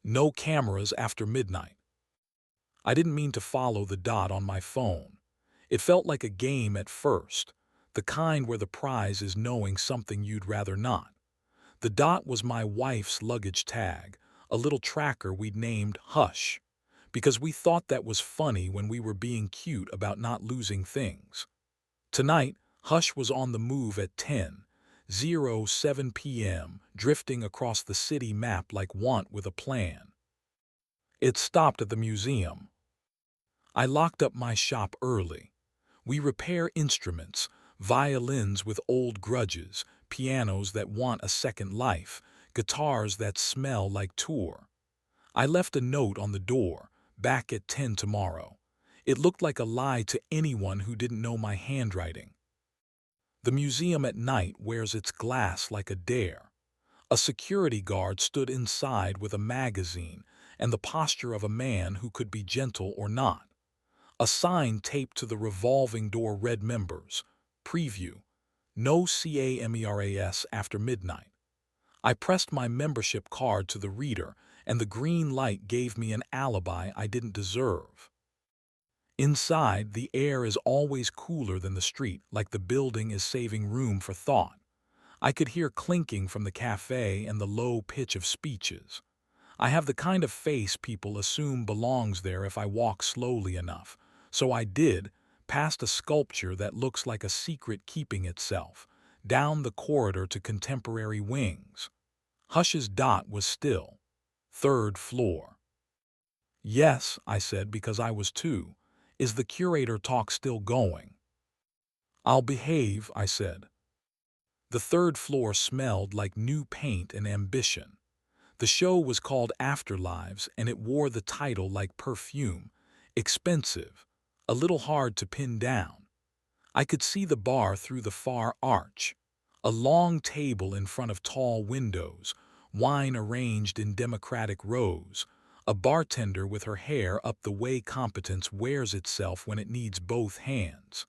No cameras after midnight. I didn't mean to follow the dot on my phone. It felt like a game at first, the kind where the prize is knowing something you'd rather not. The dot was my wife's luggage tag, a little tracker we'd named Hush, because we thought that was funny when we were being cute about not losing things. Tonight, Hush was on the move at 10:07 p.m., drifting across the city map like Want with a plan. It stopped at the museum. I locked up my shop early. We repair instruments, violins with old grudges, pianos that want a second life, guitars that smell like tour. I left a note on the door, back at 10 tomorrow. It looked like a lie to anyone who didn't know my handwriting. The museum at night wears its glass like a dare. A security guard stood inside with a magazine and the posture of a man who could be gentle or not. A sign taped to the revolving door read members. Preview. No cameras after midnight. I pressed my membership card to the reader, and the green light gave me an alibi I didn't deserve. Inside, the air is always cooler than the street, like the building is saving room for thought. I could hear clinking from the cafe and the low pitch of speeches. I have the kind of face people assume belongs there if I walk slowly enough. So I did, past a sculpture that looks like a secret keeping itself, down the corridor to contemporary wings. Hush's dot was still. Third floor. Yes, I said because I was too. Is the curator talk still going? I'll behave, I said. The third floor smelled like new paint and ambition. The show was called Afterlives, and it wore the title like perfume. Expensive, a little hard to pin down. I could see the bar through the far arch. A long table in front of tall windows, wine arranged in democratic rows, a bartender with her hair up the way competence wears itself when it needs both hands.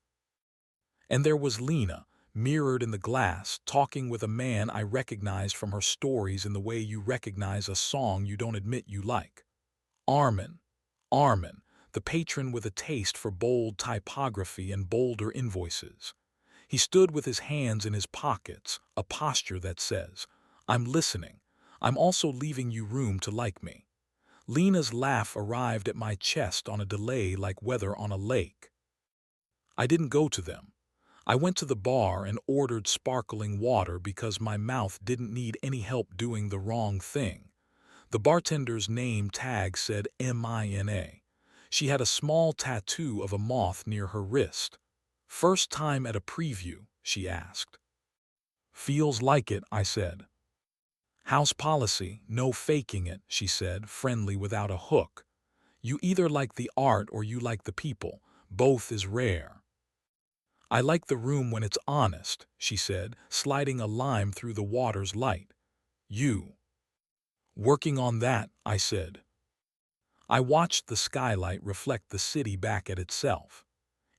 And there was Lena, mirrored in the glass, talking with a man I recognized from her stories in the way you recognize a song you don't admit you like. Armin, the patron with a taste for bold typography and bolder invoices. He stood with his hands in his pockets, a posture that says, I'm listening. I'm also leaving you room to like me. Lena's laugh arrived at my chest on a delay like weather on a lake. I didn't go to them. I went to the bar and ordered sparkling water because my mouth didn't need any help doing the wrong thing. The bartender's name tag said Mina. She had a small tattoo of a moth near her wrist. First time at a preview, she asked. Feels like it, I said. House policy, no faking it, she said, friendly without a hook. You either like the art or you like the people. Both is rare. I like the room when it's honest, she said, sliding a lime through the water's light. You. Working on that, I said. I watched the skylight reflect the city back at itself.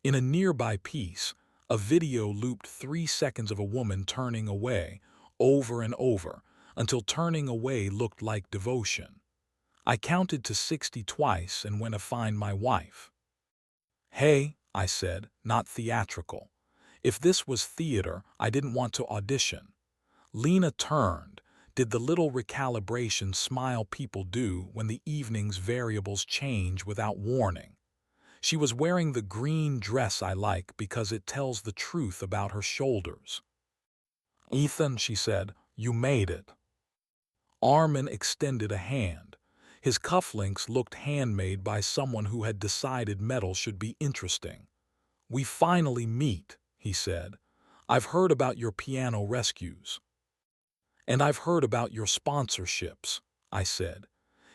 In a nearby piece, a video looped 3 seconds of a woman turning away, over and over, until turning away looked like devotion. I counted to 60 twice and went to find my wife. Hey, I said, not theatrical. If this was theater, I didn't want to audition. Lena turned, did the little recalibration smile people do when the evening's variables change without warning. She was wearing the green dress I like because it tells the truth about her shoulders. Ethan, she said, you made it. Armin extended a hand. His cufflinks looked handmade by someone who had decided metal should be interesting. We finally meet, he said. I've heard about your piano rescues. And I've heard about your sponsorships, I said.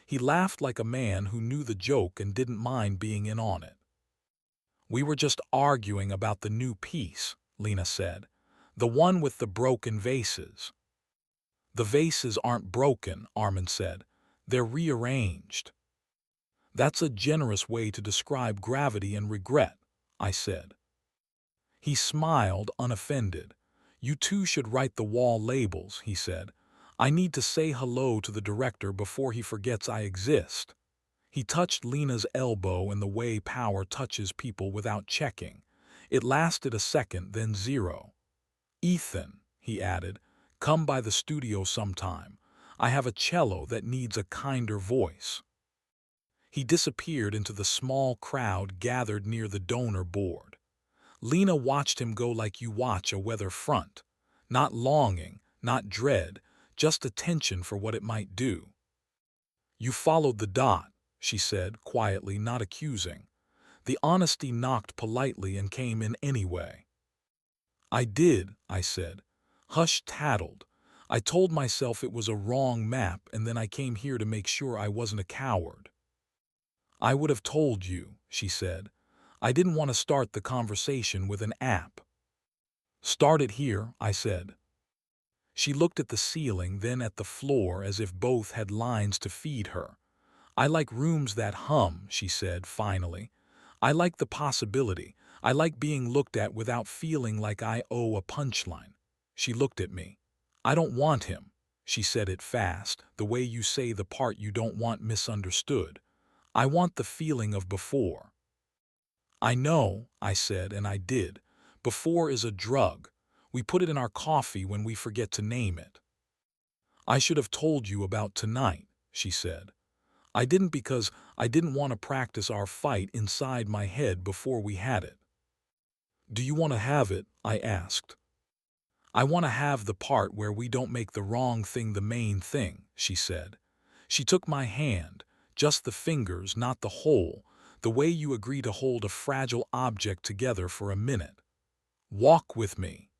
He laughed like a man who knew the joke and didn't mind being in on it. We were just arguing about the new piece, Lena said. The one with the broken vases. The vases aren't broken, Armin said. They're rearranged. That's a generous way to describe gravity and regret, I said. He smiled, unoffended. You two should write the wall labels, he said. I need to say hello to the director before he forgets I exist. He touched Lena's elbow in the way power touches people without checking. It lasted a second, then zero. Ethan, he added, come by the studio sometime. I have a cello that needs a kinder voice. He disappeared into the small crowd gathered near the donor board. Lena watched him go like you watch a weather front. Not longing, not dread, just attention for what it might do. You followed the dot, she said, quietly, not accusing. The honesty knocked politely and came in anyway. I did, I said. Hush tattled. I told myself it was a wrong map, and then I came here to make sure I wasn't a coward. I would have told you, she said. I didn't want to start the conversation with an app. Start it here, I said. She looked at the ceiling, then at the floor, as if both had lines to feed her. I like rooms that hum, she said, finally. I like the possibility. I like being looked at without feeling like I owe a punchline. She looked at me. I don't want him. She said it fast, the way you say the part you don't want misunderstood. I want the feeling of before. I know, I said, and I did. Before is a drug. We put it in our coffee when we forget to name it. I should have told you about tonight, she said. I didn't because I didn't want to practice our fight inside my head before we had it. Do you want to have it? I asked. I want to have the part where we don't make the wrong thing the main thing, she said. She took my hand, just the fingers, not the whole, the way you agree to hold a fragile object together for a minute. Walk with me.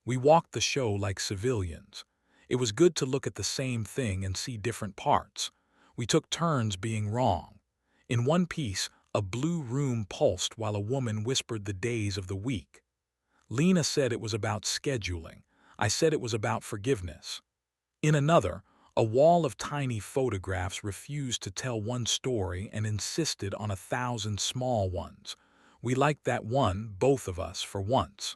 We walked the show like civilians. It was good to look at the same thing and see different parts. We took turns being wrong. In one piece, a blue room pulsed while a woman whispered the days of the week. Lena said it was about scheduling. I said it was about forgiveness. In another, a wall of tiny photographs refused to tell one story and insisted on 1,000 small ones. We liked that one, both of us, for once.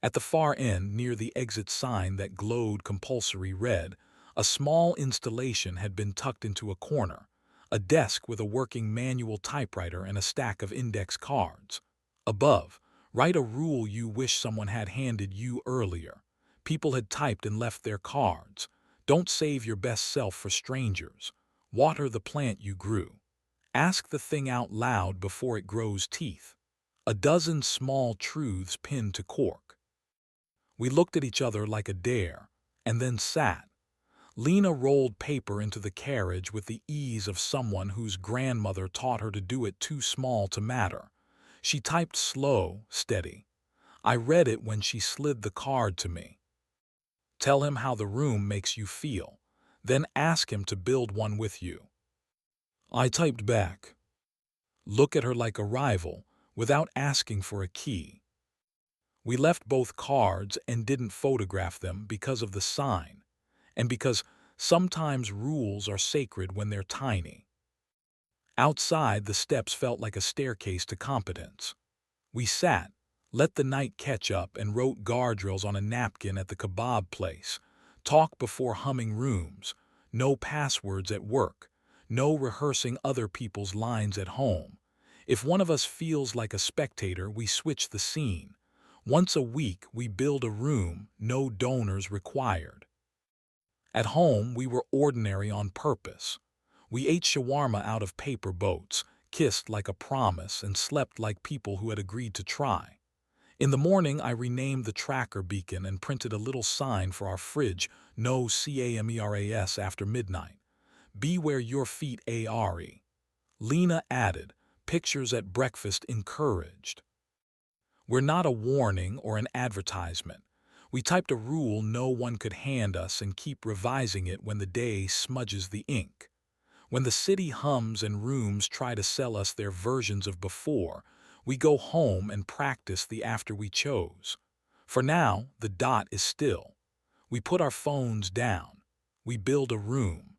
At the far end, near the exit sign that glowed compulsory red, a small installation had been tucked into a corner, a desk with a working manual typewriter and a stack of index cards. Above, write a rule you wish someone had handed you earlier. People had typed and left their cards. Don't save your best self for strangers. Water the plant you grew. Ask the thing out loud before it grows teeth. A dozen small truths pinned to cork. We looked at each other like a dare, and then sat. Lena rolled paper into the carriage with the ease of someone whose grandmother taught her to do it too small to matter. She typed slow, steady. I read it when she slid the card to me. Tell him how the room makes you feel. Then ask him to build one with you. I typed back. Look at her like a rival, without asking for a key. We left both cards and didn't photograph them because of the sign, and because sometimes rules are sacred when they're tiny. Outside, the steps felt like a staircase to competence. We sat, let the night catch up, and wrote guardrails on a napkin at the kebab place. Talk before humming rooms. No passwords at work. No rehearsing other people's lines at home. If one of us feels like a spectator, we switch the scene. Once a week, we build a room, no donors required. At home, we were ordinary on purpose. We ate shawarma out of paper boats, kissed like a promise, and slept like people who had agreed to try. In the morning, I renamed the tracker beacon and printed a little sign for our fridge, no CAMERAS after midnight. Be where your feet are. Lena added, pictures at breakfast encouraged. We're not a warning or an advertisement. We typed a rule no one could hand us and keep revising it when the day smudges the ink. When the city hums and rooms try to sell us their versions of before, we go home and practice the after we chose. For now, the dot is still. We put our phones down. We build a room.